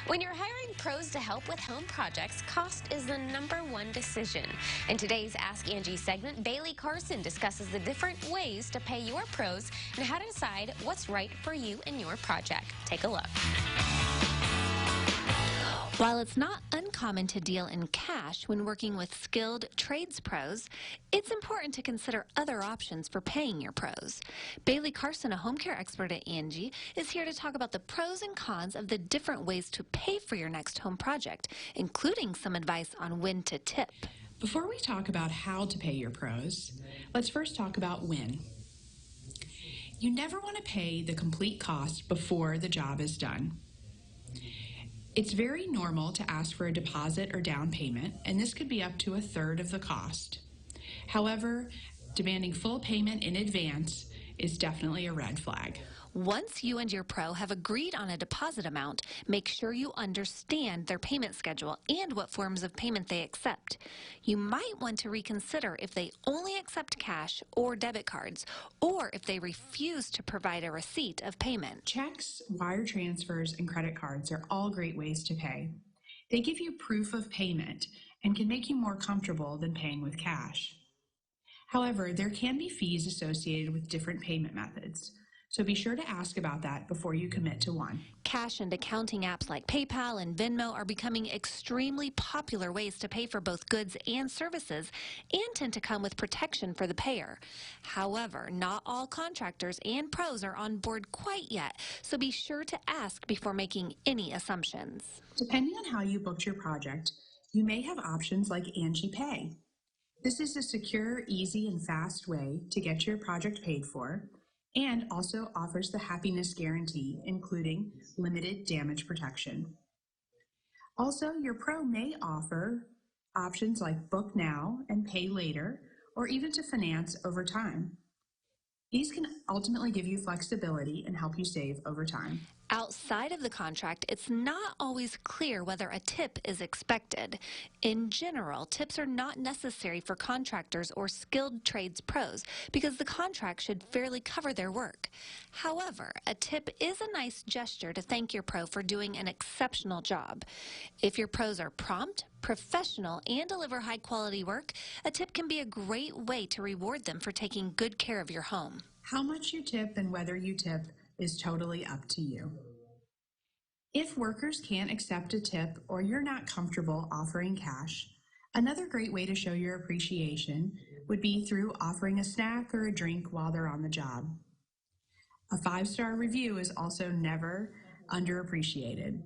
When you're hiring pros to help with home projects, cost is the #1 decision. In today's Ask Angie segment, Bailey Carson discusses the different ways to pay your pros and how to decide what's right for you and your project. Take a look. While it's not uncommon to deal in cash when working with skilled trades pros, it's important to consider other options for paying your pros. Bailey Carson, a home care expert at Angie, is here to talk about the pros and cons of the different ways to pay for your next home project, including some advice on when to tip. Before we talk about how to pay your pros, let's first talk about when. You never want to pay the complete cost before the job is done. It's very normal to ask for a deposit or down payment, and this could be up to 1/3 of the cost. However, demanding full payment in advance is definitely a red flag. Once you and your pro have agreed on a deposit amount, make sure you understand their payment schedule and what forms of payment they accept. You might want to reconsider if they only accept cash or debit cards, or if they refuse to provide a receipt of payment. Checks, wire transfers, and credit cards are all great ways to pay. They give you proof of payment and can make you more comfortable than paying with cash. However, there can be fees associated with different payment methods, so be sure to ask about that before you commit to one. Cash and accounting apps like PayPal and Venmo are becoming extremely popular ways to pay for both goods and services and tend to come with protection for the payer. However, not all contractors and pros are on board quite yet, so be sure to ask before making any assumptions. Depending on how you booked your project, you may have options like Angie Pay. This is a secure, easy, and fast way to get your project paid for, and also offers the happiness guarantee, including limited damage protection. Also, your pro may offer options like book now and pay later, or even to finance over time. These can ultimately give you flexibility and help you save over time. Outside of the contract, it's not always clear whether a tip is expected. In general, tips are not necessary for contractors or skilled trades pros because the contract should fairly cover their work. However, a tip is a nice gesture to thank your pro for doing an exceptional job. If your pros are prompt, professional, and deliver high-quality work, a tip can be a great way to reward them for taking good care of your home. How much you tip and whether you tip is totally up to you. If workers can't accept a tip or you're not comfortable offering cash, another great way to show your appreciation would be through offering a snack or a drink while they're on the job. A 5-star review is also never underappreciated.